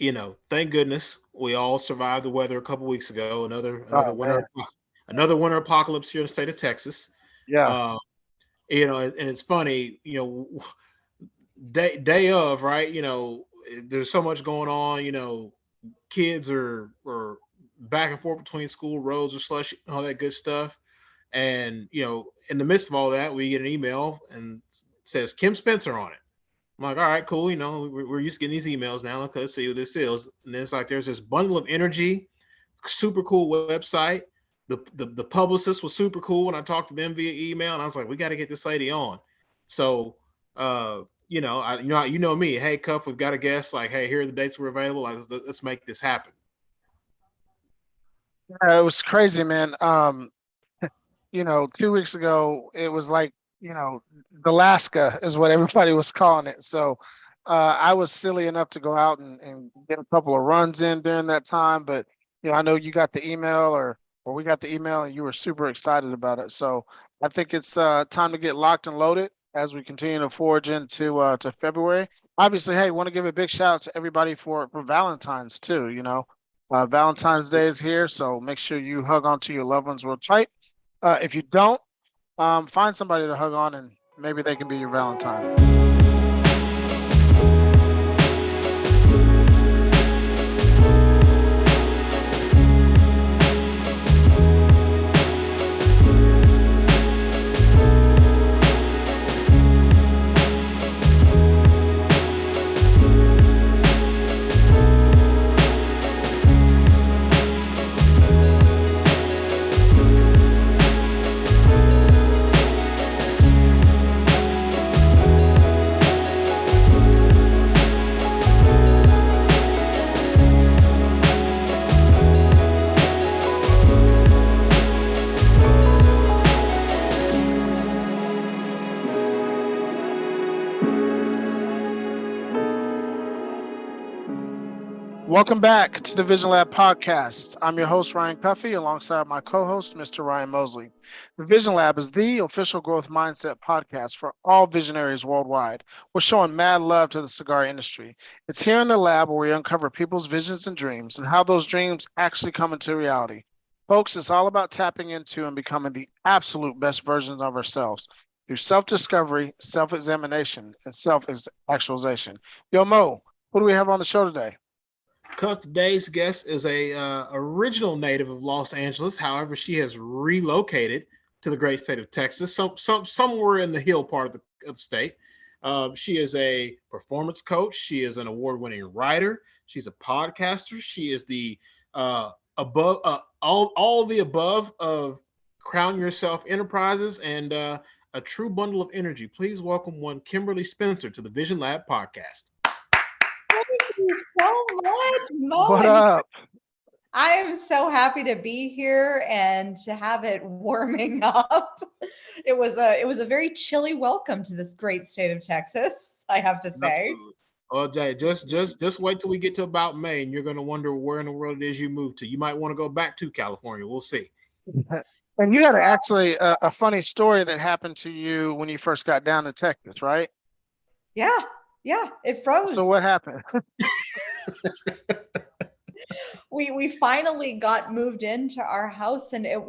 thank goodness we all survived the weather a couple weeks ago. Another Oh winter, man, another winter apocalypse here in the state of Texas. yeah. Uh, and it's funny, day of, right? There's so much going on. Kids are back and forth between school, roads are slushy, all that good stuff. And in the midst of all that, we get an email and it says Kim Spencer on it. I'm like, all right, cool. We're used to getting these emails now. Let's see what this is. And then it's like there's this bundle of energy, super cool website. The publicist was super cool when I talked to them via email, and I was like, we got to get this lady on. So, you know me. Hey, Cuff, we've got a guest. Like, hey, here are the dates we're available. Let's make this happen. It was crazy, man. 2 weeks ago, it was like, Alaska is what everybody was calling it. So I was silly enough to go out and get a couple of runs in during that time. But, I know you got the email or we got the email and you were super excited about it. So I think it's time to get locked and loaded as we continue to forge into to February. Obviously, hey, want to give a big shout out to everybody for Valentine's too. Valentine's Day is here, so make sure you hug onto your loved ones real tight. If you don't, find somebody to hug on, and maybe they can be your Valentine. Welcome back to the Vision Lab podcast. I'm your host, Ryan Cuffey, alongside my co host, Mr. Ryan Mosley. The Vision Lab is the official growth mindset podcast for all visionaries worldwide. We're showing mad love to the cigar industry. It's here in the lab where we uncover people's visions and dreams and how those dreams actually come into reality. Folks, it's all about tapping into and becoming the absolute best versions of ourselves through self discovery, self examination, and self actualization. Yo, Mo, who do we have on the show today? Cuff, today's guest is a original native of Los Angeles. However, she has relocated to the great state of Texas, somewhere in the hill part of the state. She is a performance coach. She is an award-winning writer. She's a podcaster. She is the above all the above of Crown Yourself Enterprises and a true bundle of energy. Please welcome one Kimberly Spencer to the Vision Lab podcast. Thank you so much, Mo. What And up? I am so happy to be here and to have it warming up. It was a very chilly welcome to this great state of Texas, I have to say. Absolutely. Oh, Jay, just wait till we get to about May, and you're going to wonder where in the world it is you moved to. You might want to go back to California. We'll see. And you had actually a funny story that happened to you when you first got down to Texas, right? Yeah, yeah, it So froze. what happened? We finally got moved into our house, and it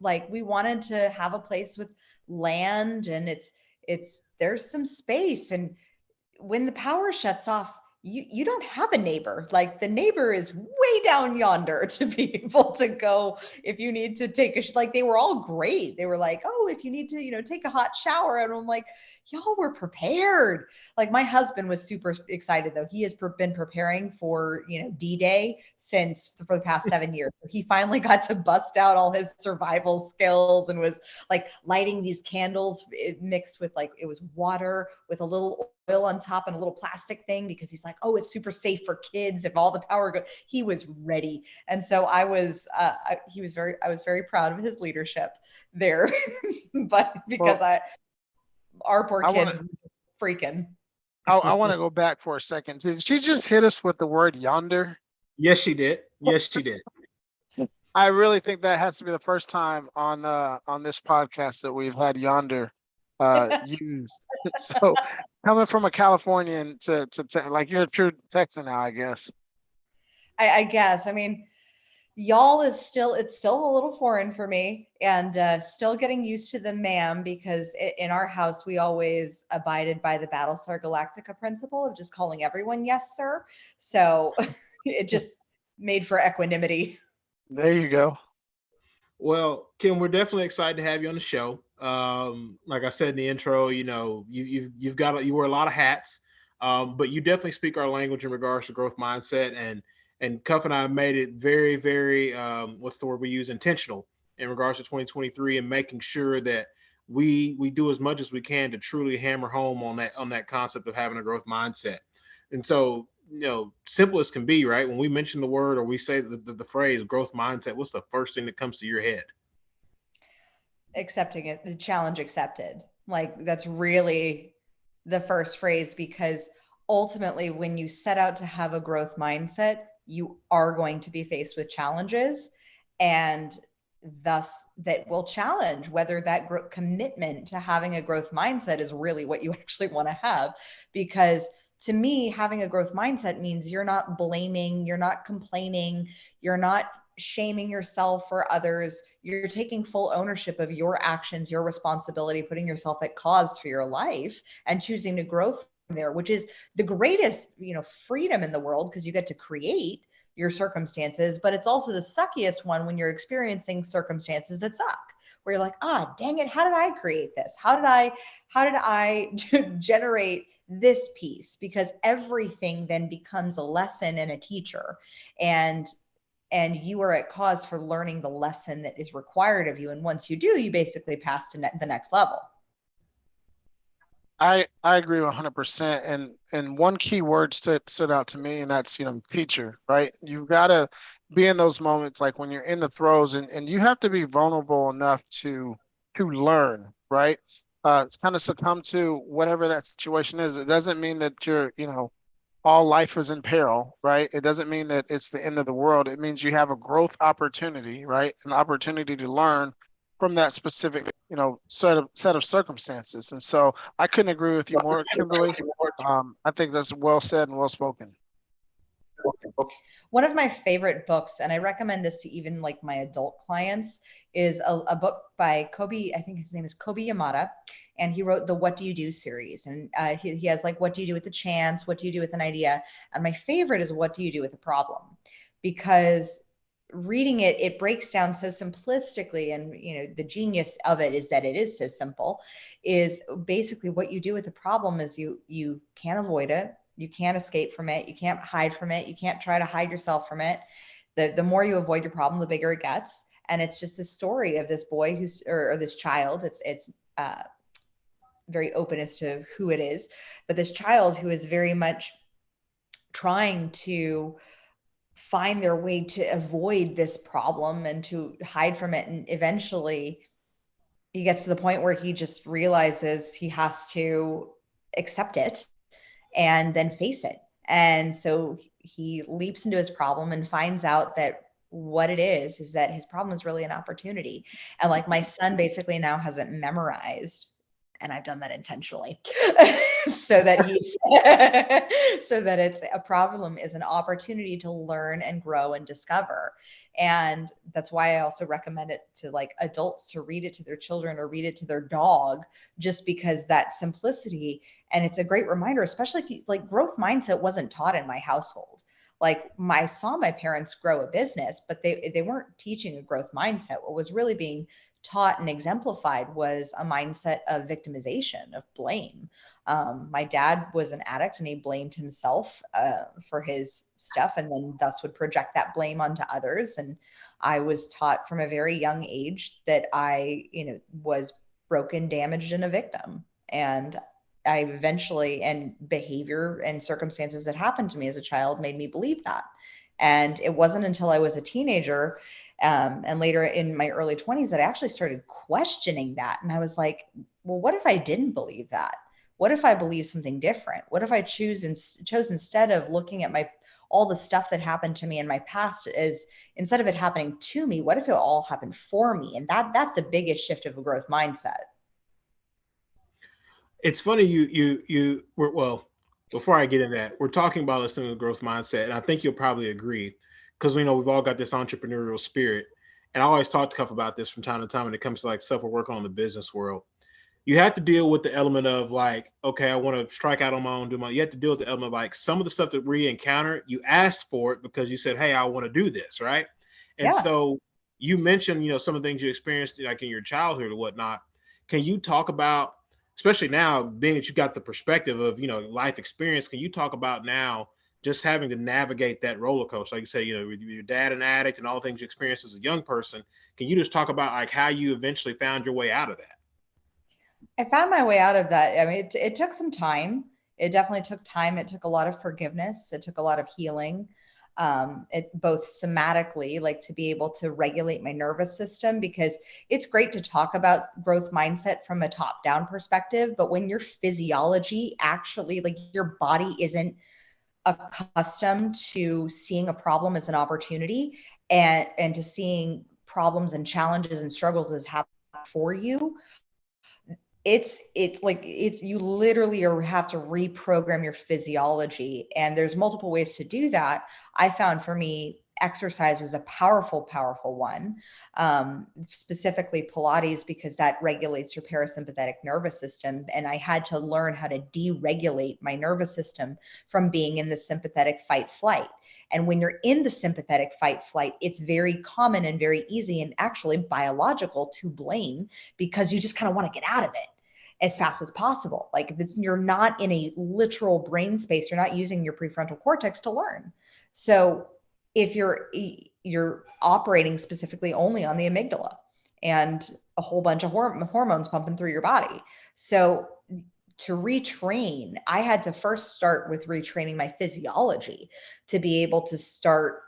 like we wanted to have a place with land, and it's there's some space, and when the power shuts off, you don't have a neighbor. Like the neighbor is way down yonder to be able to go if you need to take like they were all great. They were like, "Oh, if you need to, take a hot shower." And I'm like, "Y'all were prepared." Like my husband was super excited though. He has been preparing for, D-Day since for the past 7 years. So he finally got to bust out all his survival skills and was like lighting these candles mixed with like it was water with a little oil on top and a little plastic thing because he's like, oh, it's super safe for kids if all the power goes. He was ready, and so I was very proud of his leadership there, but because Well, our poor I want kids to were freaking. I want to go back for a second. Did she just hit us with the word yonder? Yes, she did. Yes, she did. I really think that has to be the first time on this podcast that we've had yonder used. So coming from a Californian to like you're a true Texan now, I guess. I guess. I mean, y'all is still, it's still a little foreign for me, and still getting used to the ma'am, because in our house we always abided by the Battlestar Galactica principle of just calling everyone yes sir, so it just made for equanimity. There you go. Well, Kim, we're definitely excited to have you on the show. Like I said in the intro, you've got you wear a lot of hats, but you definitely speak our language in regards to growth mindset. And Cuff and I made it very, very what's the word we use, intentional in regards to 2023, and making sure that we do as much as we can to truly hammer home on that concept of having a growth mindset. And so, simple as can be, right? When we mention the word or we say the phrase growth mindset, what's the first thing that comes to your head? Accepting it, the challenge accepted. Like, that's really the first phrase, because ultimately, when you set out to have a growth mindset, you are going to be faced with challenges, and thus that will challenge whether that commitment to having a growth mindset is really what you actually want to have. Because to me, having a growth mindset means you're not blaming, you're not complaining, you're not shaming yourself or others. You're taking full ownership of your actions, your responsibility, putting yourself at cause for your life, and choosing to grow from there, which is the greatest, freedom in the world, because you get to create your circumstances. But it's also the suckiest one when you're experiencing circumstances that suck, where you're like, ah, dang it, how did I create this? How did I generate this piece? Because everything then becomes a lesson and a teacher, and you are at cause for learning the lesson that is required of you. And once you do, you basically pass to the next level. I agree 100%. And one key word stood out to me, and that's teacher, right? You've got to be in those moments, like when you're in the throes, and you have to be vulnerable enough to learn, right? Kind of succumb to whatever that situation is. It doesn't mean that you're all life is in peril, right? It doesn't mean that it's the end of the world. It means you have a growth opportunity, right? An opportunity to learn from that specific, set of circumstances. And so I couldn't agree with you more, Kimberly. I think that's well said and well spoken. One of my favorite books, and I recommend this to even like my adult clients, is a book by Kobe. I think his name is Kobe Yamada, and he wrote the What Do You Do series. And he has like, what do you do with a chance? What do you do with an idea? And my favorite is what do you do with a problem? Because reading it, it breaks down so simplistically, and the genius of it is that it is so simple. Is basically what you do with the problem is you can't avoid it, you can't escape from it, you can't hide from it, you can't try to hide yourself from it. The more you avoid your problem, the bigger it gets. And it's just a story of this boy who's, or this child. It's very open as to who it is, but this child who is very much trying to find their way to avoid this problem and to hide from it. And eventually he gets to the point where he just realizes he has to accept it and then face it. And so he leaps into his problem and finds out that what it is that his problem is really an opportunity. And like, my son basically now has it memorized, and I've done that intentionally so that he's so that it's a problem is an opportunity to learn and grow and discover. And that's why I also recommend it to like adults to read it to their children or read it to their dog, just because that simplicity. And it's a great reminder, especially if you like, growth mindset wasn't taught in my household. Like, I saw my parents grow a business, but they weren't teaching a growth mindset. What was really being taught and exemplified was a mindset of victimization, of blame. My dad was an addict, and he blamed himself for his stuff, and then thus would project that blame onto others. And I was taught from a very young age that I, was broken, damaged, and a victim. And I eventually, and behavior and circumstances that happened to me as a child made me believe that. And it wasn't until I was a teenager, and later in my early 20s, that I actually started questioning that. And I was like, well, what if I didn't believe that? What if I believe something different? What if I chose instead of looking at all the stuff that happened to me in my past, as instead of it happening to me, what if it all happened for me? And that's the biggest shift of a growth mindset. It's funny well, before I get into that, we're talking about listening to growth mindset, and I think you'll probably agree because we've all got this entrepreneurial spirit, and I always talk to Cuff about this from time to time when it comes to like stuff we're working on in the business world. You have to deal with the element of like, okay, I want to strike out on my own, you have to deal with the element of like some of the stuff that we encounter, you asked for it because you said, hey, I want to do this, right? And Yeah. so you mentioned, some of the things you experienced like in your childhood or whatnot. Can you talk about, especially now, being that you got the perspective of, life experience, can you talk about now just having to navigate that roller coaster? Like you say, with your dad an addict and all the things you experienced as a young person, can you just talk about like how you eventually found your way out of that? I found my way out of that. I mean, it took some time. It definitely took time. It took a lot of forgiveness. It took a lot of healing. It both somatically, like to be able to regulate my nervous system, because it's great to talk about growth mindset from a top down perspective. But when your physiology actually, like your body isn't accustomed to seeing a problem as an opportunity, and to seeing problems and challenges and struggles as happening for you, it's like you literally have to reprogram your physiology, and there's multiple ways to do that. I found for me exercise was a powerful one, specifically Pilates, because that regulates your parasympathetic nervous system, and I had to learn how to deregulate my nervous system from being in the sympathetic fight flight. And when you're in the sympathetic fight flight, it's very common and very easy and actually biological to blame, because you just kind of want to get out of it as fast as possible. Like you're not in a literal brain space. You're not using your prefrontal cortex to learn. So if you're operating specifically only on the amygdala and a whole bunch of hormones pumping through your body. So to retrain, I had to first start with retraining my physiology to be able to start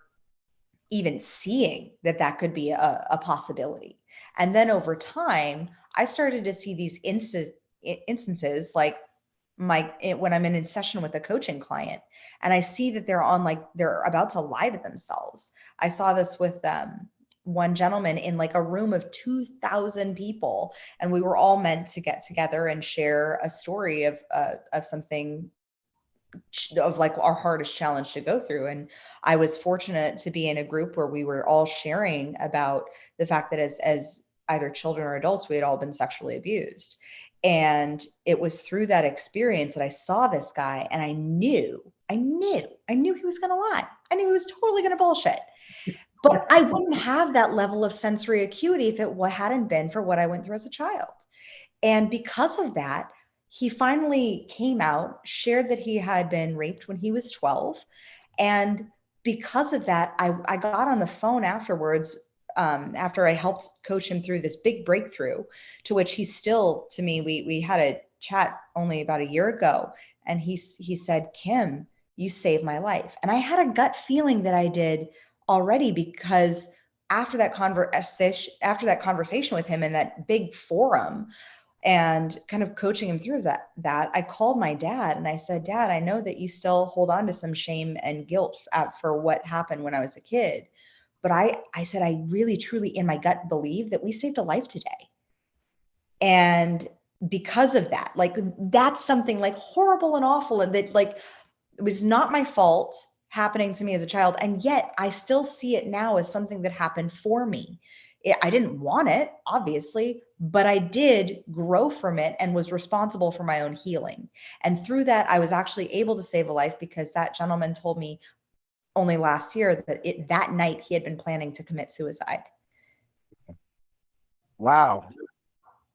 even seeing that that could be a possibility. And then over time, I started to see these instances like when I'm in a session with a coaching client, and I see that they're about to lie to themselves. I saw this with one gentleman in like a room of 2,000 people, and we were all meant to get together and share a story of something, of like our hardest challenge to go through. And I was fortunate to be in a group where we were all sharing about the fact that as either children or adults, we had all been sexually abused. And it was through that experience that I saw this guy, and I knew he was going to lie. I knew he was totally going to bullshit. But I wouldn't have that level of sensory acuity if it hadn't been for what I went through as a child. And because of that, he finally came out, shared that he had been raped when he was 12. And because of that, I got on the phone afterwards, after I helped coach him through this big breakthrough, to which he still, to me, we had a chat only about a year ago. And he said, Kim, you saved my life. And I had a gut feeling that I did already, because after that conversation with him in that big forum, and kind of coaching him through that I called my dad and I said, Dad, I know that you still hold on to some shame and guilt for what happened when I was a kid. But I said, I really, truly, in my gut, believe that we saved a life today. And because of that, like, that's something like horrible and awful, and that, like, it was not my fault happening to me as a child. And yet I still see it now as something that happened for me. I didn't want it, obviously, but I did grow from it and was responsible for my own healing. And through that, I was actually able to save a life, because that gentleman told me only last year that that night he had been planning to commit suicide. Wow.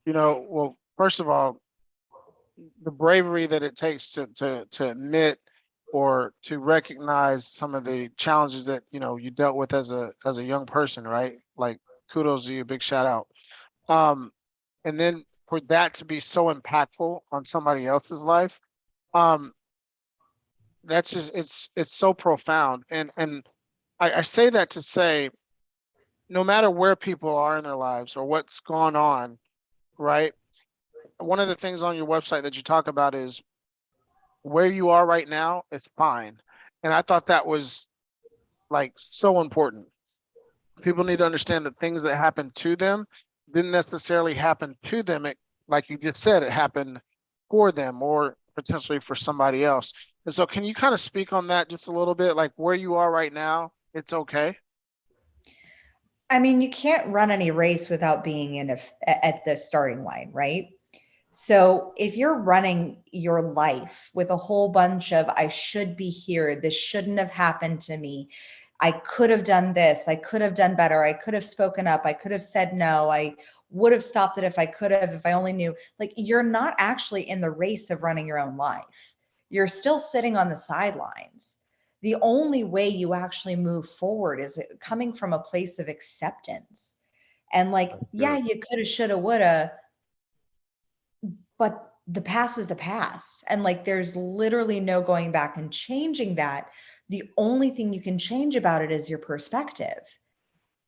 Well, first of all, the bravery that it takes to admit or to recognize some of the challenges that you dealt with as a young person, right? Like, kudos to you, big shout out. Um, and then for that to be so impactful on somebody else's life, um, that's just it's so profound. And I say that to say, no matter where people are in their lives or what's gone on, right? One of the things on your website that you talk about is where you are right now is fine. And I thought that was like so important. People need to understand that things that happened to them didn't necessarily happen to them. Like you just said, it happened for them or potentially for somebody else. And so can you kind of speak on that just a little bit, like where you are right now? It's okay. I mean, you can't run any race without being at the starting line, right? So if you're running your life with a whole bunch of, I should be here, this shouldn't have happened to me, I could have done this, I could have done better, I could have spoken up, I could have said no, I would have stopped it if I could have, if I only knew, like you're not actually in the race of running your own life. You're still sitting on the sidelines. The only way you actually move forward is coming from a place of acceptance. And like, yeah, Good. you coulda, shoulda, woulda, but the past is the past. And like, there's literally no going back and changing that. The only thing you can change about it is your perspective.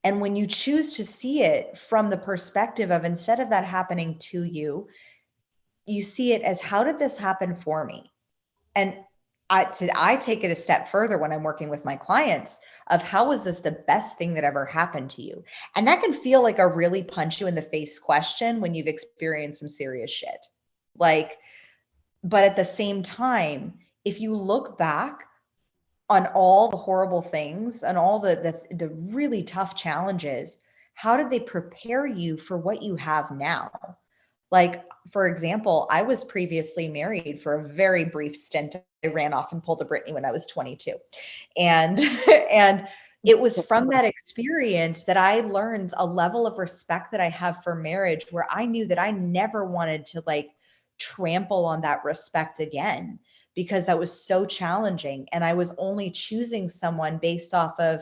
And when you choose to see it from the perspective of, instead of that happening to you, you see it as, how did this happen for me? And I take it a step further when I'm working with my clients of, how was this the best thing that ever happened to you? And that can feel like a really punch you in the face question when you've experienced some serious shit. Like, but at the same time, if you look back on all the horrible things and all the really tough challenges, how did they prepare you for what you have now? Like, for example, I was previously married for a very brief stint. I ran off and pulled a Britney when I was 22. And and it was from that experience that I learned a level of respect that I have for marriage, where I knew that I never wanted to like trample on that respect again, because that was so challenging. And I was only choosing someone based off of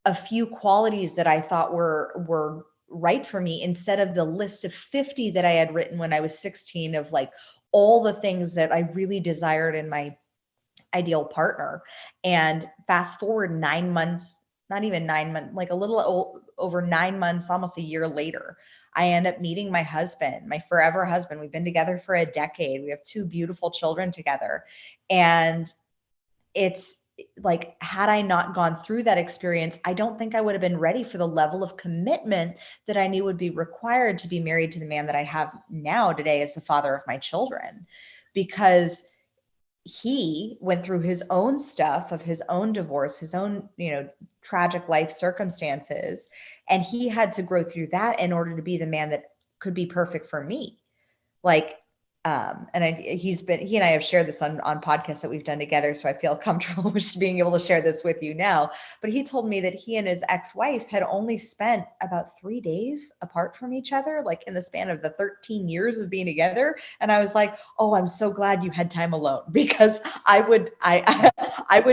a few qualities that I thought were right for me, instead of the list of 50 that I had written when I was 16 of like all the things that I really desired in my ideal partner. And fast forward 9 months, not even 9 months, like a little over 9 months, almost a year later, I end up meeting my husband, my forever husband. We've been together for a decade. We have two beautiful children together. And it's like, had I not gone through that experience, I don't think I would have been ready for the level of commitment that I knew would be required to be married to the man that I have now today as the father of my children. Because he went through his own stuff of his own divorce, his own, tragic life circumstances, and he had to grow through that in order to be the man that could be perfect for me. Like, and he and I have shared this on podcasts that we've done together, so I feel comfortable with being able to share this with you now. But he told me that he and his ex-wife had only spent about 3 days apart from each other, like in the span of the 13 years of being together. And I was like, oh, I'm so glad you had time alone, because I would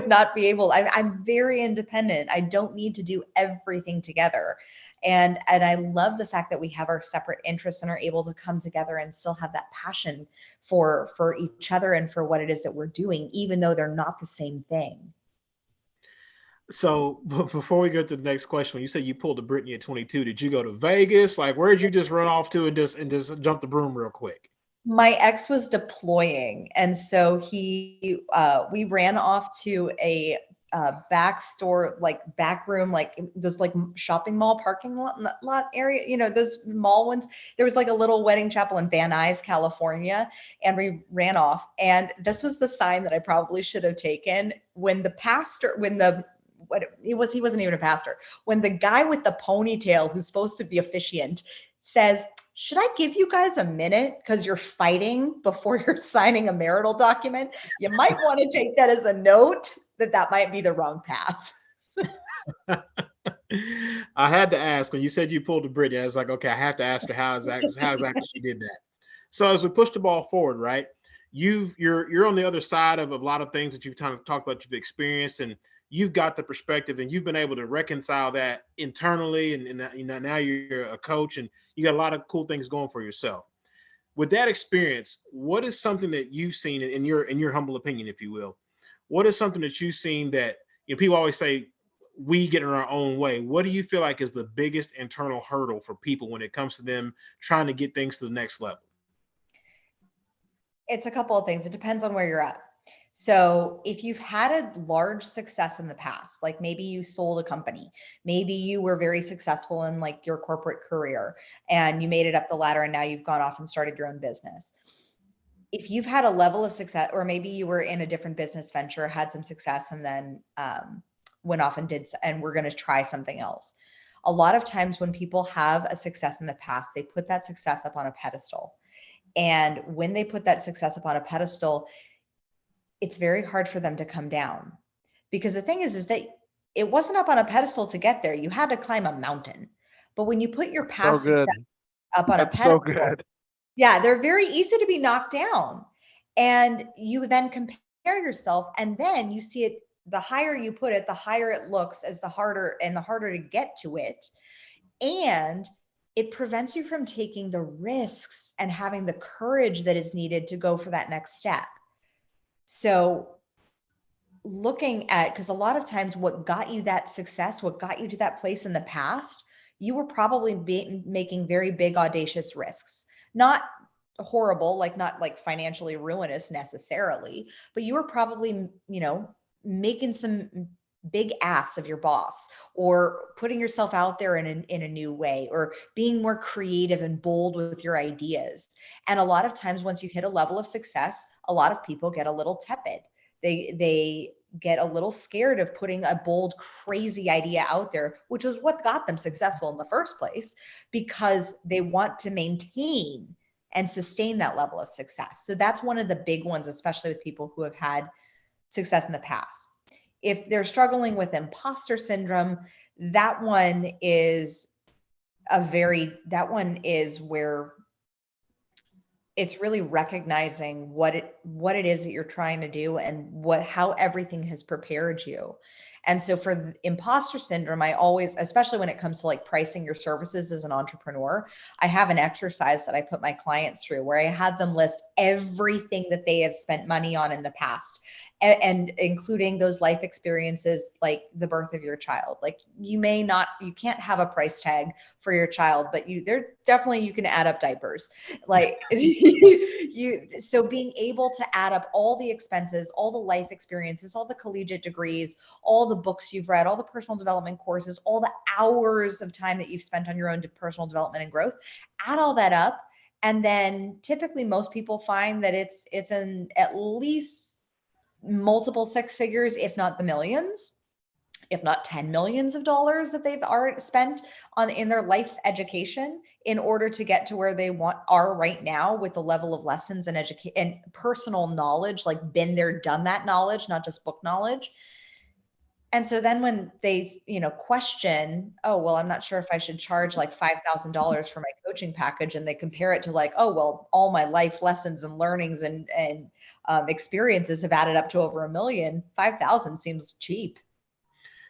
not be able. I'm very independent. I don't need to do everything together. And I love the fact that we have our separate interests and are able to come together and still have that passion for each other and for what it is that we're doing, even though they're not the same thing. So before we go to the next question, when you said you pulled a Britney at 22, did you go to Vegas? Like, where did you just run off to and just jump the broom real quick? My ex was deploying, and so we ran off to a back store, like back room, like those like shopping mall parking lot area, those mall ones. There was like a little wedding chapel in Van Nuys, California, and we ran off. And this was the sign that I probably should have taken when the pastor, when the what it was, he wasn't even a pastor. When the guy with the ponytail, who's supposed to be officiant, says, should I give you guys a minute because you're fighting before you're signing a marital document? You might want to take that as a note that might be the wrong path. I had to ask when you said you pulled a Britney. I was like, okay, I have to ask her how exactly she did that. So as we push the ball forward, right? You're on the other side of a lot of things that you've kind of talked about, you've experienced, and you've got the perspective, and you've been able to reconcile that internally, and now you're a coach, and you got a lot of cool things going for yourself. With that experience, what is something that you've seen in your humble opinion, if you will? What is something that you've seen that people always say we get in our own way? What do you feel like is the biggest internal hurdle for people when it comes to them trying to get things to the next level? It's a couple of things. It depends on where you're at. So if you've had a large success in the past, like maybe you sold a company, maybe you were very successful in like your corporate career and you made it up the ladder and now you've gone off and started your own business. if you've had a level of success, or maybe you were in a different business venture, had some success, and then went off and we're going to try something else. A lot of times when people have a success in the past, they put that success up on a pedestal. And when they put that success up on a pedestal, it's very hard for them to come down. Because the thing is that it wasn't up on a pedestal to get there. You had to climb a mountain. But when you put your So past success good. up on a That's so pedestal, good. yeah, they're very easy to be knocked down. And you then compare yourself, and then you see it, the higher you put it, the higher it looks, as the harder to get to it. And it prevents you from taking the risks and having the courage that is needed to go for that next step. So looking at, because a lot of times what got you that success, what got you to that place in the past, you were probably making very big, audacious risks. Not horrible, like not like financially ruinous necessarily, but you were probably, making some big asks of your boss, or putting yourself out there in a new way, or being more creative and bold with your ideas. And a lot of times once you hit a level of success, a lot of people get a little tepid. They get a little scared of putting a bold, crazy idea out there, which is what got them successful in the first place, because they want to maintain and sustain that level of success. So that's one of the big ones, especially with people who have had success in the past. If they're struggling with imposter syndrome, that one is where it's really recognizing what it is that you're trying to do, and how everything has prepared you. And so for imposter syndrome, I always, especially when it comes to like pricing your services as an entrepreneur, I have an exercise that I put my clients through where I had them list everything that they have spent money on in the past, and including those life experiences, like the birth of your child. Like you can't have a price tag for your child, but you can add up diapers. Like so being able to add up all the expenses, all the life experiences, all the collegiate degrees, all the books you've read, all the personal development courses, all the hours of time that you've spent on your own personal development and growth, add all that up. And then typically most people find that it's an at least multiple six figures, if not the millions, if not 10 millions of dollars that they've already spent in their life's education in order to get to where they are right now, with the level of lessons and and personal knowledge, like been there, done that knowledge, not just book knowledge. And so then when they, question, oh, well, I'm not sure if I should charge like $5,000 for my coaching package, and they compare it to like, oh, well, all my life lessons and learnings and experiences have added up to over $1 million. 5,000 seems cheap.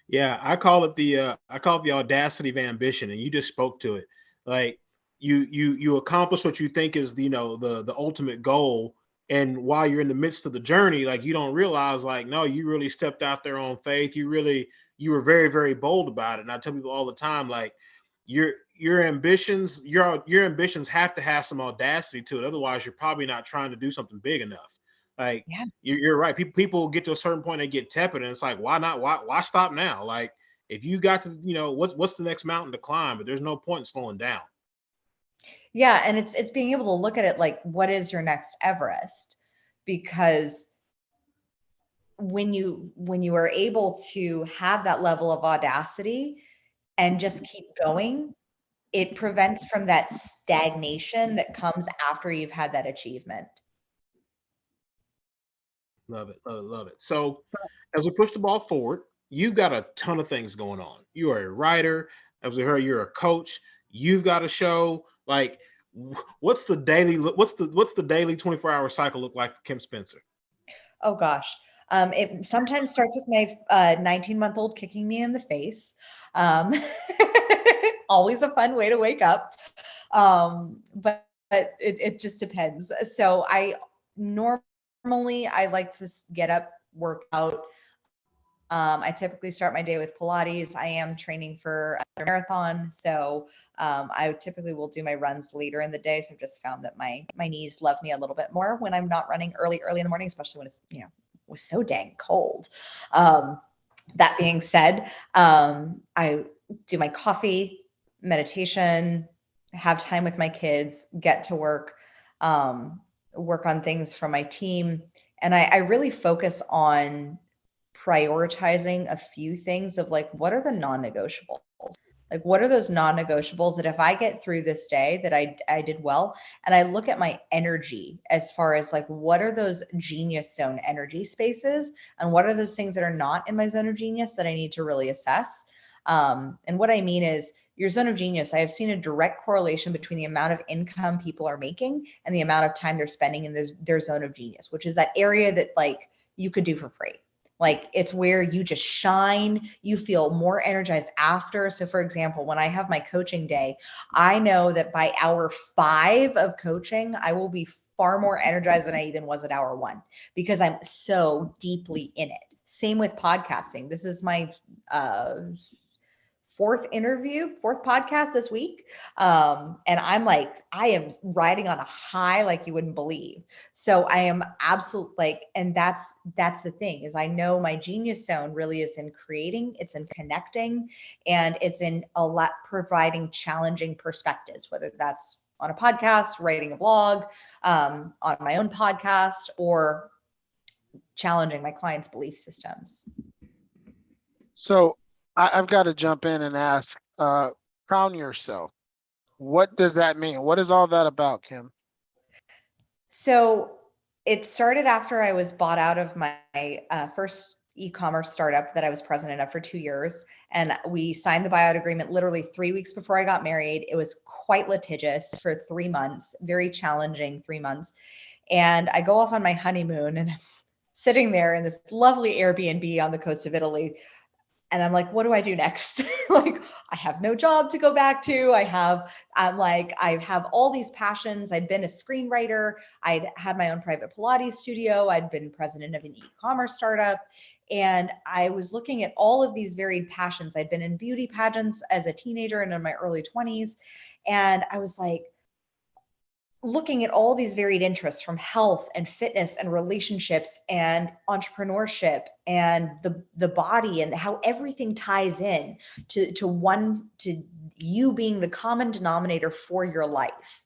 Yeah, I call it the audacity of ambition, and you just spoke to it. Like you accomplish what you think is the ultimate goal, and while you're in the midst of the journey, like you don't realize, like, no, you really stepped out there on faith. You were very, very bold about it. And I tell people all the time, like your ambitions have to have some audacity to it. Otherwise, you're probably not trying to do something big enough. Like Yeah. you're right. People get to a certain point, they get tepid, and it's like, why not? Why stop now? Like if you got to, what's the next mountain to climb? But there's no point in slowing down. Yeah, and it's being able to look at it like, what is your next Everest? Because when you are able to have that level of audacity and just keep going, it prevents from that stagnation that comes after you've had that achievement. Love it, love it, love it. So as we push the ball forward, you've got a ton of things going on. You are a writer, as we heard, you're a coach. You've got a show. Like, what's the daily 24-hour cycle look like for Kim Spencer? Oh gosh. It sometimes starts with my 19-month-old kicking me in the face. Um, always a fun way to wake up. But it just depends. So normally I like to get up, work out. I typically start my day with Pilates. I am training for a marathon, so I typically will do my runs later in the day. So I've just found that my knees love me a little bit more when I'm not running early in the morning, especially when it's was so dang cold. That being said, I do my coffee, meditation, have time with my kids, get to work. work on things from my team. And I really focus on prioritizing a few things of like, what are the non-negotiables? Like, what are those non-negotiables that if I get through this day that I did well, and I look at my energy as far as like, what are those genius zone energy spaces, and what are those things that are not in my zone of genius that I need to really assess. And what I mean is your zone of genius, I have seen a direct correlation between the amount of income people are making and the amount of time they're spending in their zone of genius, which is that area that like you could do for free. Like it's where you just shine, you feel more energized after. So for example, when I have my coaching day, I know that by hour 5 of coaching, I will be far more energized than I even was at hour 1 because I'm so deeply in it. Same with podcasting. This is my fourth podcast this week. And I'm like, I am riding on a high like you wouldn't believe. So I am absolute like, and that's the thing is I know my genius zone really is in creating, it's in connecting, and it's in a lot providing challenging perspectives, whether that's on a podcast, writing a blog, on my own podcast, or challenging my clients' belief systems. So I've got to jump in and ask, crown yourself. What does that mean? What is all that about, Kim? So it started after I was bought out of my first e-commerce startup that I was president of for 2 years. And we signed the buyout agreement literally 3 weeks before I got married. It was quite litigious for 3 months, very challenging 3 months. And I go off on my honeymoon and I'm sitting there in this lovely Airbnb on the coast of Italy. And I'm like, what do I do next? Like, I have no job to go back to. I have all these passions. I'd been a screenwriter. I'd had my own private Pilates studio. I'd been president of an e-commerce startup. And I was looking at all of these varied passions. I'd been in beauty pageants as a teenager and in my early 20s. And I was like, looking at all these varied interests from health and fitness and relationships and entrepreneurship and the body and how everything ties in to you being the common denominator for your life.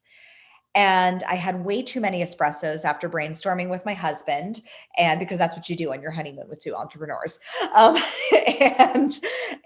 And I had way too many espressos after brainstorming with my husband, and because that's what you do on your honeymoon with two entrepreneurs. And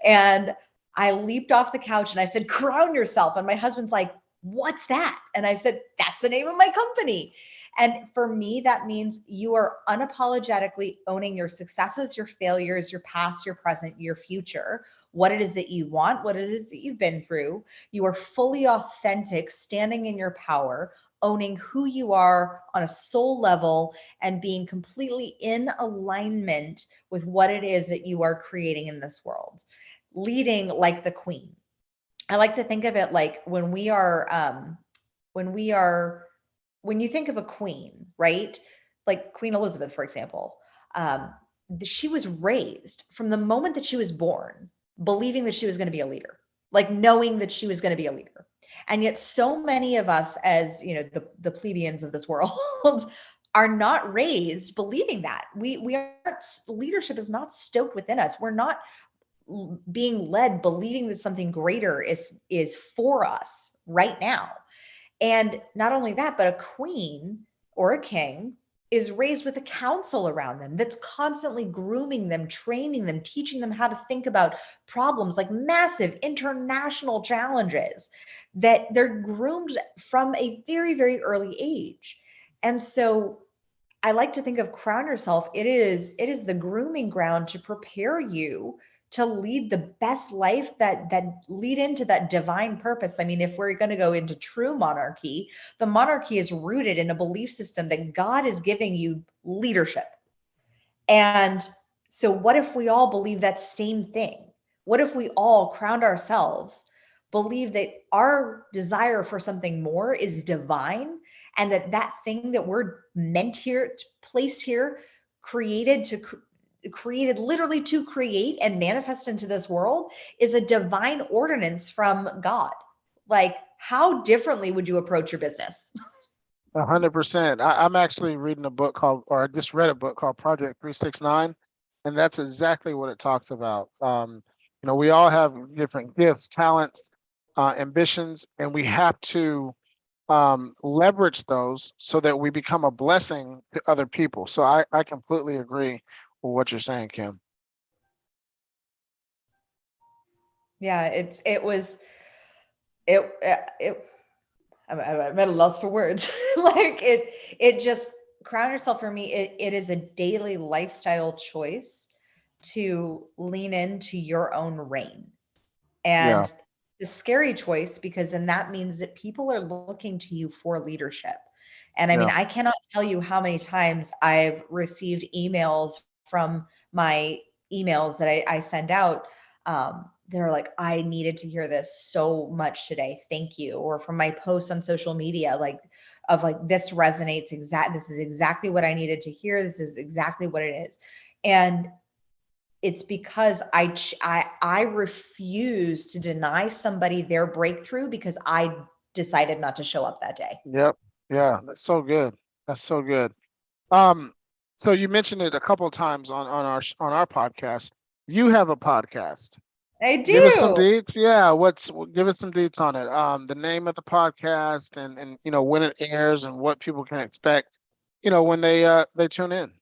and I leaped off the couch and I said, "Crown yourself." And my husband's like, "What's that?" And I said, "That's the name of my company." And for me, that means you are unapologetically owning your successes, your failures, your past, your present, your future, what it is that you want, what it is that you've been through. You are fully authentic, standing in your power, owning who you are on a soul level, and being completely in alignment with what it is that you are creating in this world, leading like the queen. I like to think of it like when we are, when you think of a queen, right? Like Queen Elizabeth, for example, she was raised from the moment that she was born, believing that she was going to be a leader, like knowing that she was going to be a leader. And yet so many of us as, you know, the plebeians of this world are not raised believing that. We aren't, leadership is not stoked within us. We're not being led believing that something greater is for us right now. And not only that, but a queen or a king is raised with a council around them that's constantly grooming them, training them, teaching them how to think about problems like massive international challenges, that they're groomed from a very, very early age. And so I like to think of crown yourself. It is the grooming ground to prepare you to lead the best life, that lead into that divine purpose. I mean, if we're going to go into true monarchy, the monarchy is rooted in a belief system that God is giving you leadership. And so what if we all believe that same thing? What if we all crowned ourselves, believe that our desire for something more is divine, and that thing that we're meant here, placed here, created to created literally to create and manifest into this world is a divine ordinance from God. Like, how differently would you approach your business? 100%. I'm actually reading a book called, or I just read a book called Project 369, and that's exactly what it talks about. We all have different gifts, talents, ambitions, and we have to leverage those so that we become a blessing to other people. So I completely agree with what you're saying, Kim. Yeah, it was it I'm at a loss for words. Like it just Crown Yourself for me, it is a daily lifestyle choice to lean into your own reign. Yeah, And the scary choice, because then that means that people are looking to you for leadership. And I mean, yeah, I cannot tell you how many times I've received emails from my emails that I send out. They're like, I needed to hear this so much today. Thank you. Or from my posts on social media, like of like, this resonates this is exactly what I needed to hear. This is exactly what it is. And it's because I refuse to deny somebody their breakthrough because I decided not to show up that day. yep, yeah. That's so good. That's so good. Um, so you mentioned it a couple of times on our podcast. You have a podcast. I Give us some do. deets. Yeah, give us some deets on it. The name of the podcast and when it airs and what people can expect, when they tune in.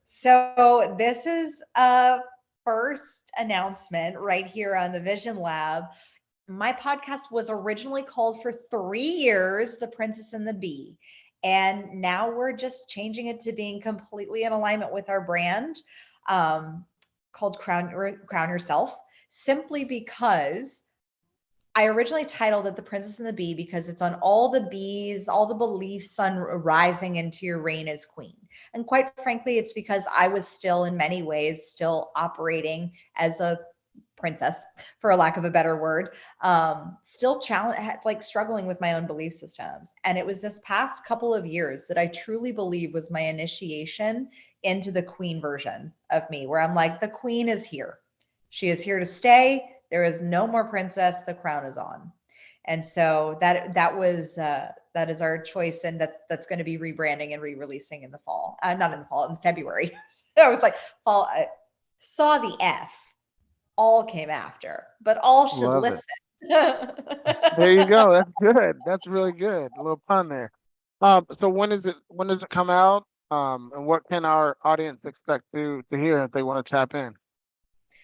So this is a first announcement right here on the Vision Lab. My podcast was originally called for 3 years, The Princess and the Bee. And now we're just changing it to being completely in alignment with our brand, um, called Crown Yourself, simply because I originally titled it The Princess and the Bee because it's on all the bees, all the beliefs on rising into your reign as queen. And quite frankly, it's because I was still, in many ways, still operating as a princess, for a lack of a better word, still like struggling with my own belief systems. And it was this past couple of years that I truly believe was my initiation into the queen version of me, where I'm like, the queen is here. She is here to stay. There is no more princess. The crown is on. And so that is our choice, and that's going to be rebranding and re-releasing in the fall. Not in the fall, in February. I was like, fall. I saw the F. All came after, but all should Love listen. it. There you go. That's good. That's really good. A little pun there. So when does it come out? And what can our audience expect to hear if they want to tap in?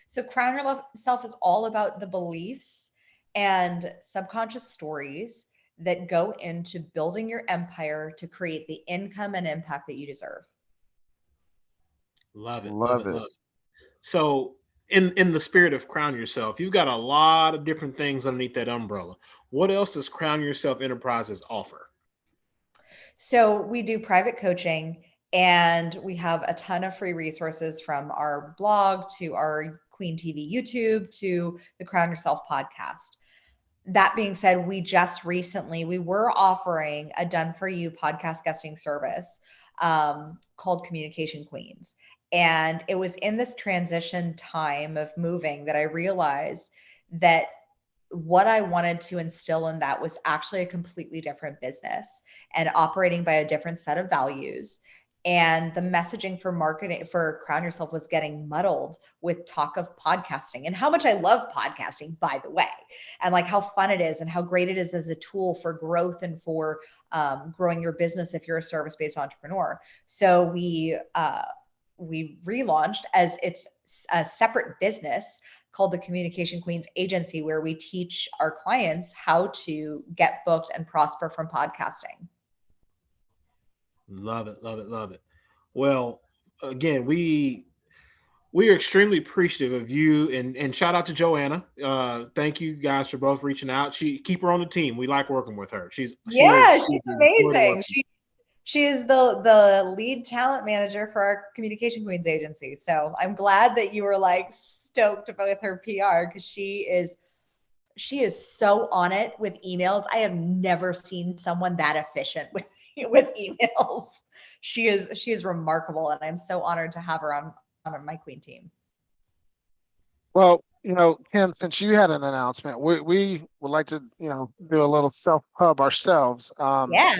So Crown Yourself is all about the beliefs and subconscious stories that go into building your empire to create the income and impact that you deserve. Love it, love Love it, it. love it. So, in the spirit of Crown Yourself, you've got a lot of different things underneath that umbrella. What else does Crown Yourself Enterprises offer? So we do private coaching, and we have a ton of free resources from our blog to our Queen TV YouTube to the Crown Yourself podcast. That being said, we were offering a done for you podcast guesting service, called Communication Queens. And it was in this transition time of moving that I realized that what I wanted to instill in that was actually a completely different business and operating by a different set of values. And the messaging for marketing for Crown Yourself was getting muddled with talk of podcasting and how much I love podcasting, by the way, and like how fun it is and how great it is as a tool for growth and for growing your business if you're a service-based entrepreneur. So we relaunched as it's a separate business called the Communication Queens Agency, where we teach our clients how to get booked and prosper from podcasting. Love it, love it, love it. Well, again, we are extremely appreciative of you, and shout out to Joanna. Thank you guys for both reaching out. She keep her on the team. We like working with her. Yeah, She's she's a joy to work amazing. with. She is the lead talent manager for our Communication Queens agency. So I'm glad that you were like stoked with her PR, because she is so on it with emails. I have never seen someone that efficient with emails. She is remarkable, and I'm so honored to have her on my queen team. Well, Kim, since you had an announcement, we would like to, do a little self pub ourselves. Yeah.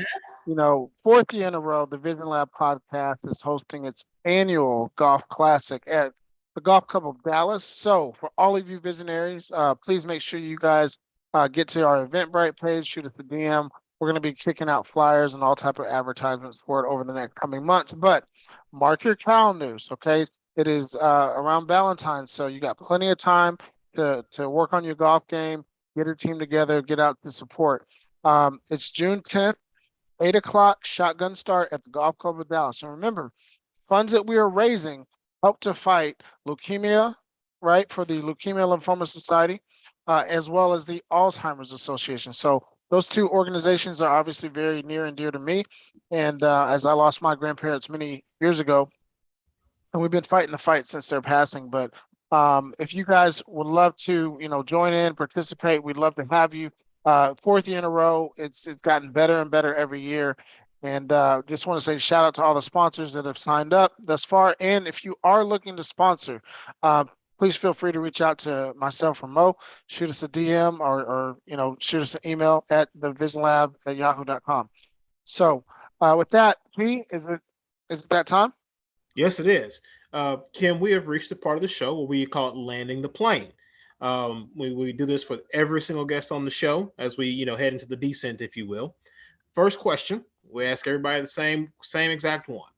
Fourth year in a row, the Vision Lab podcast is hosting its annual golf classic at the Golf Club of Dallas. So, for all of you visionaries, please make sure you guys get to our Eventbrite page, shoot us a DM. we're going to be kicking out flyers and all type of advertisements for it over the next coming months. But mark your calendars, okay? It is around Valentine's, so you got plenty of time to work on your golf game, get a team together, get out to support. It's June 10th, 8 o'clock, shotgun start at the Golf Club of Dallas. And remember, funds that we are raising help to fight leukemia, right, for the Leukemia Lymphoma Society, as well as the Alzheimer's Association. So those two organizations are obviously very near and dear to me. And as I lost my grandparents many years ago, and we've been fighting the fight since their passing. But if you guys would love to, join in, participate, we'd love to have you. Fourth year in a row, it's gotten better and better every year. And just want to say shout out to all the sponsors that have signed up thus far. And if you are looking to sponsor, please feel free to reach out to myself or Mo, shoot us a DM or shoot us an email at TheVisionLab@yahoo.com. So with that, P, is it that time? Yes, it is. Kim, we have reached the part of the show where we call it landing the plane. We do this for every single guest on the show as we head into the descent, if you will. First question, we ask everybody the same exact one.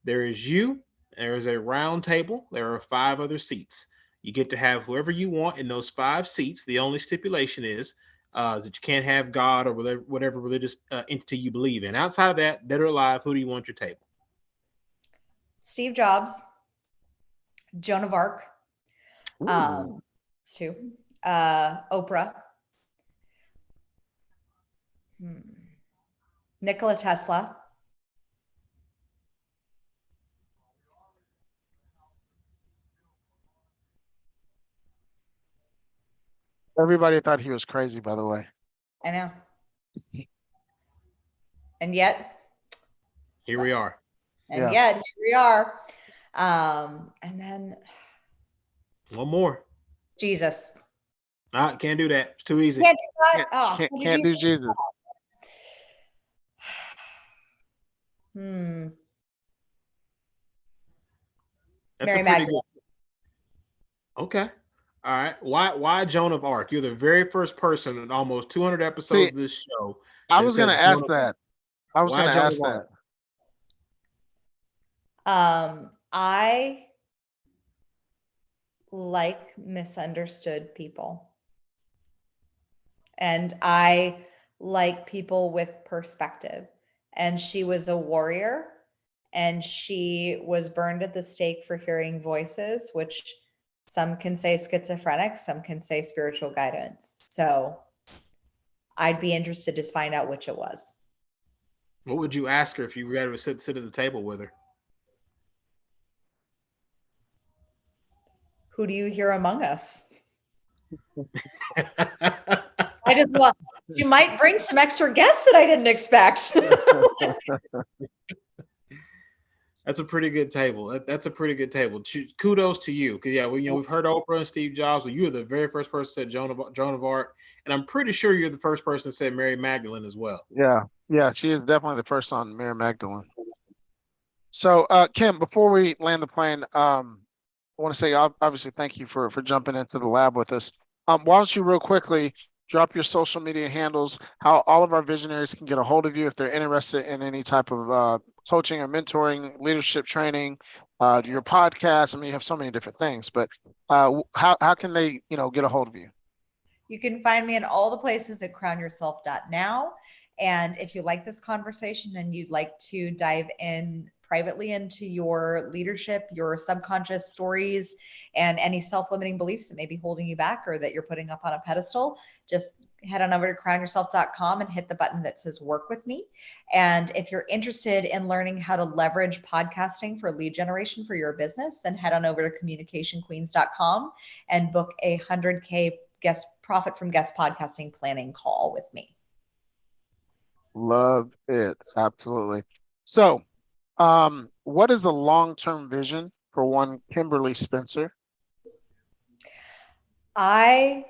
There is you. There is a round table. There are 5 other seats. You get to have whoever you want in those 5 seats. The only stipulation is that you can't have God or whatever religious entity you believe in. Outside of that, dead or alive, who do you want your table? Steve Jobs, Joan of Arc, Ooh. it's 2, Oprah, Nikola Tesla, Everybody thought he was crazy, by the way. I know. And yet Here we are. And yet here we are. And then One more. Jesus. Can't do that. It's too easy. Can't do that. Can't do Jesus. That's Mary a pretty Magdalene. good. Okay. All right. Why Joan of Arc? You're the very first person in almost 200 episodes of this show. I was going to ask that. Why Joan of Arc? I like misunderstood people. And I like people with perspective. And she was a warrior, and she was burned at the stake for hearing voices, which some can say schizophrenic, some can say spiritual guidance. So I'd be interested to find out which it was. What would you ask her if you were to sit at the table with her? Who do you hear among us? I just want, she might bring some extra guests that I didn't expect. That's a pretty good table. That's a pretty good table. Kudos to you. Because we've heard Oprah and Steve Jobs, but you were the very first person that said Joan of Arc, and I'm pretty sure you're the first person that said Mary Magdalene as well. Yeah, she is definitely the first on Mary Magdalene. So, Kim, before we land the plane, I want to say obviously thank you for jumping into the lab with us. Why don't you real quickly drop your social media handles, how all of our visionaries can get a hold of you if they're interested in any type of coaching or mentoring, leadership training, your podcast. I mean, you have so many different things, but how can they, get a hold of you? You can find me in all the places at crownyourself.now. And if you like this conversation and you'd like to dive in privately into your leadership, your subconscious stories, and any self-limiting beliefs that may be holding you back or that you're putting up on a pedestal, just head on over to crownyourself.com and hit the button that says work with me. And if you're interested in learning how to leverage podcasting for lead generation for your business, then head on over to communicationqueens.com and book a 100K profit from guest podcasting planning call with me. Love it. Absolutely. So, what is the long-term vision for one Kimberly Spencer? I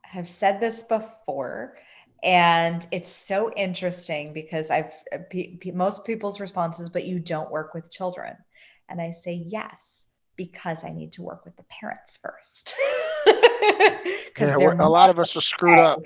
have said this before, and it's so interesting because most people's responses, but you don't work with children. And I say, yes, because I need to work with the parents first. Yeah, a lot of us are screwed up.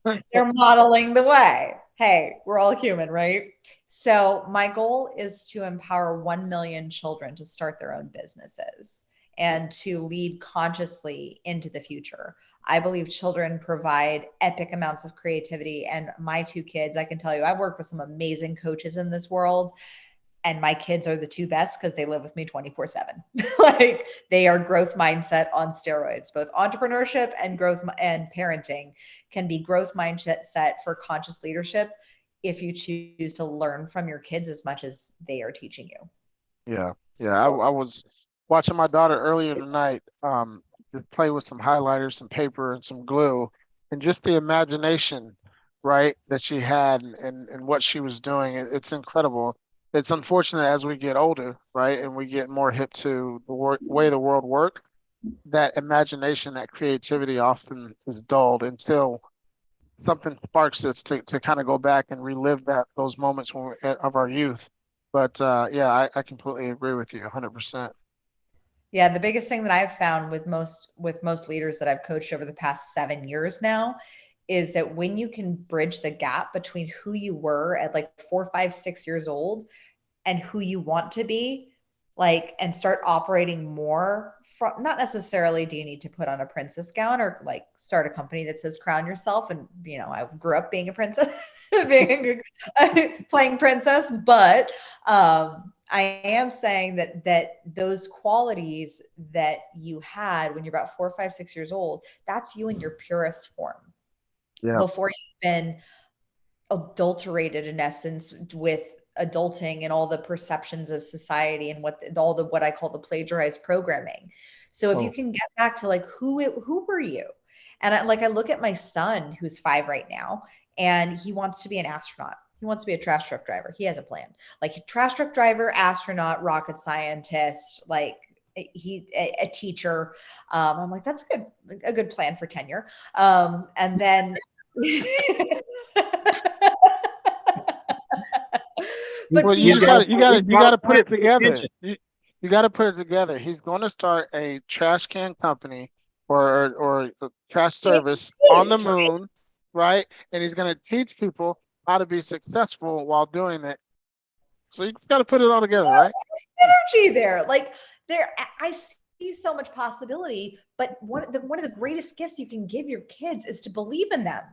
They're modeling the way. Hey, we're all human, right? So, my goal is to empower 1 million children to start their own businesses and to lead consciously into the future. I believe children provide epic amounts of creativity. And my two kids, I can tell you, I've worked with some amazing coaches in this world, and my kids are the two best because they live with me 24/7. Like, they are growth mindset on steroids. Both entrepreneurship and growth and parenting can be growth mindset set for conscious leadership if you choose to learn from your kids as much as they are teaching you. Yeah, yeah. I was watching my daughter earlier tonight, just play with some highlighters, some paper, and some glue, and just the imagination, right, that she had and what she was doing. It's incredible. It's unfortunate as we get older, right, and we get more hip to the way the world works, that imagination, that creativity often is dulled until something sparks us to kind of go back and relive those moments of our youth. But yeah, I completely agree with you 100%. Yeah, the biggest thing that I've found with most leaders that I've coached over the past 7 years now is that when you can bridge the gap between who you were at like 4, 5, 6 years old and who you want to be, like, and start operating more from, not necessarily do you need to put on a princess gown or like start a company that says crown yourself. And I grew up being a princess, being playing princess, but I am saying that those qualities that you had when you're about 4, 5, 6 years old, that's you in your purest form Yeah. before you've been adulterated in essence with adulting and all the perceptions of society and all the what I call the plagiarized programming. So if you Oh, can get back to like who were you? And I look at my son who's 5 right now, and he wants to be an astronaut. He wants to be a trash truck driver. He has a plan. Like trash truck driver, astronaut, rocket scientist, like a teacher. I'm like, that's a good plan for tenure. And then but well, the you He's just got got a to you got to he's you got got a to put plan it for the together. attention. You got to put it together. He's going to start a trash can company or a trash service on the moon, right? And he's going to teach people how to be successful while doing it. So you just got to put it all together, right? synergy there. Like there, I see so much possibility. But one of the greatest gifts you can give your kids is to believe in them.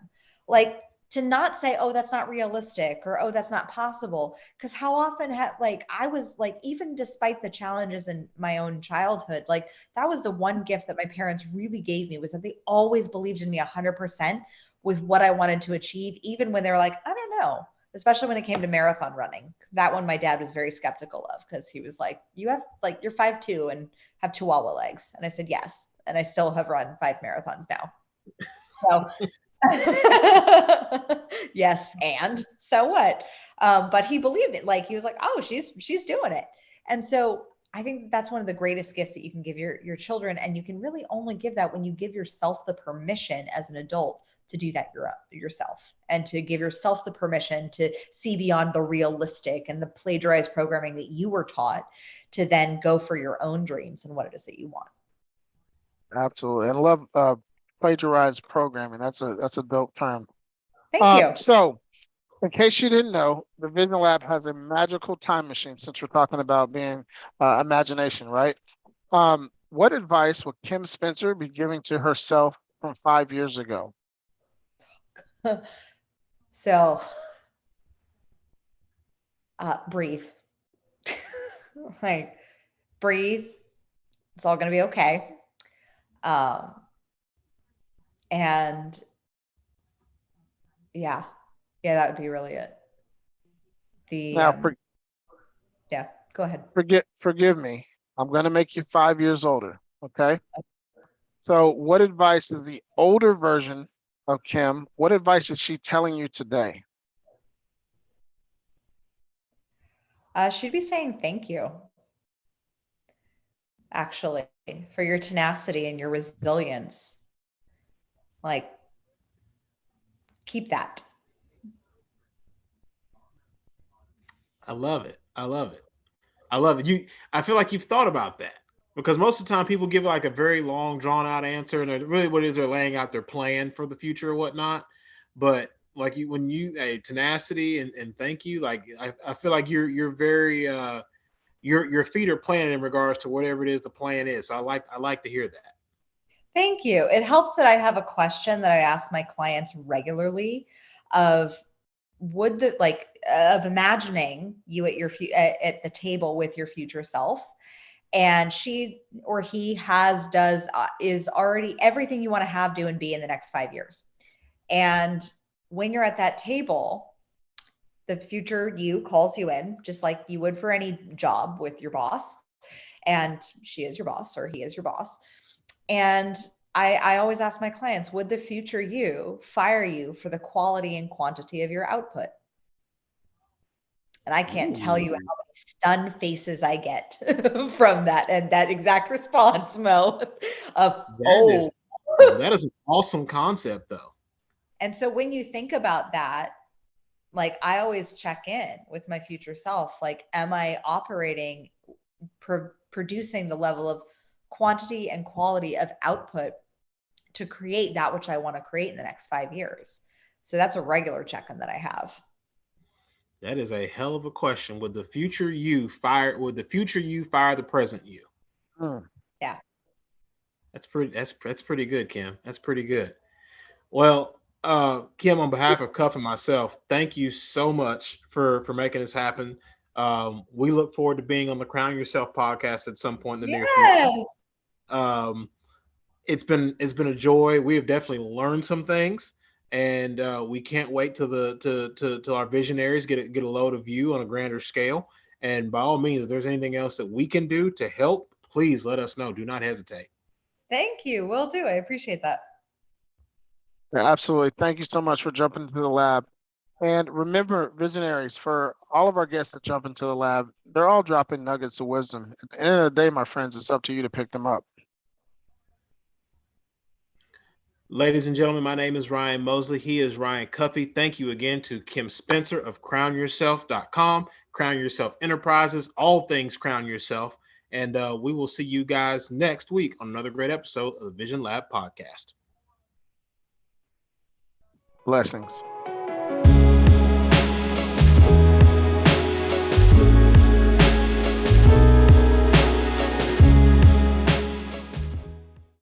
Like to not say, "Oh, that's not realistic," or "Oh, that's not possible." Because how often like I was like, even despite the challenges in my own childhood, like that was the one gift that my parents really gave me, was that they always believed in me 100% with what I wanted to achieve, even when they were like, "I don't know." Especially when it came to marathon running. That one my dad was very skeptical of because he was like, "You have like you're 5'2" and have chihuahua legs." And I said, "Yes." And I still have run 5 marathons now. So yes, and so what? But he believed it. Like he was like, "Oh, she's doing it." And so I think that's one of the greatest gifts that you can give your children, and you can really only give that when you give yourself the permission as an adult to do that yourself, and to give yourself the permission to see beyond the realistic and the plagiarized programming that you were taught, to then go for your own dreams and what it is that you want. Absolutely. And love plagiarized programming. That's a dope term. Thank you. So in case you didn't know, the Vision Lab has a magical time machine since we're talking about being imagination, right? What advice would Kim Spencer be giving to herself from 5 years ago? So breathe. Like breathe. It's all going to be okay. Um, and yeah, yeah, that would be really it. The Now, Yeah, go ahead. forgive me. I'm going to make you 5 years older. Okay. So, what advice is the older version of Kim? What advice is she telling you today? She'd be saying thank you, actually, for your tenacity and your resilience. Like, keep that. I love it. I love it. I love it. I feel like you've thought about that, because most of the time people give like a very long, drawn out answer, and really what it is, they're laying out their plan for the future or whatnot. But like you when you tenacity and thank you. Like I feel like you're very your feet are planted in regards to whatever it is the plan is. So I like to hear that. Thank you. It helps that I have a question that I ask my clients regularly of would the like of imagining you at at the table with your future self, and she or he has does is already everything you want to have, do, and be in the next 5 years. And when you're at that table, the future you calls you in just like you would for any job with your boss, and she is your boss or he is your boss. And I always ask my clients, would the future you fire you for the quality and quantity of your output? And I can't tell you how Ooh, many stunned faces I get from that and that exact response, Mo, of, that is oh. that is an awesome concept though. And so when you think about that, like I always check in with my future self, like, am I operating, producing the level of quantity and quality of output to create that which I want to create in the next 5 years? So that's a regular check-in that I have. That is a hell of a question. Would the future you fire the present you? Mm. Yeah. That's pretty good, Kim. That's pretty good. Well, Kim, on behalf of Cuff and myself, thank you so much for making this happen. We look forward to being on the Crown Yourself podcast at some point in the near future. Yes. Um, it's been a joy. We have definitely learned some things, and we can't wait till till our visionaries get a load of you on a grander scale. And by all means, if there's anything else that we can do to help, please let us know. Do not hesitate. Thank you. Will do. I appreciate that. Yeah, absolutely. Thank you so much for jumping into the lab. And remember, visionaries, for all of our guests that jump into the lab, they're all dropping nuggets of wisdom. At the end of the day, my friends, it's up to you to pick them up. Ladies and gentlemen, my name is Ryan Mosley. He is Ryan Cuffey. Thank you again to Kim Spencer of crownyourself.com, Crown Yourself Enterprises, all things Crown Yourself. And we will see you guys next week on another great episode of the Vision Lab podcast. Blessings.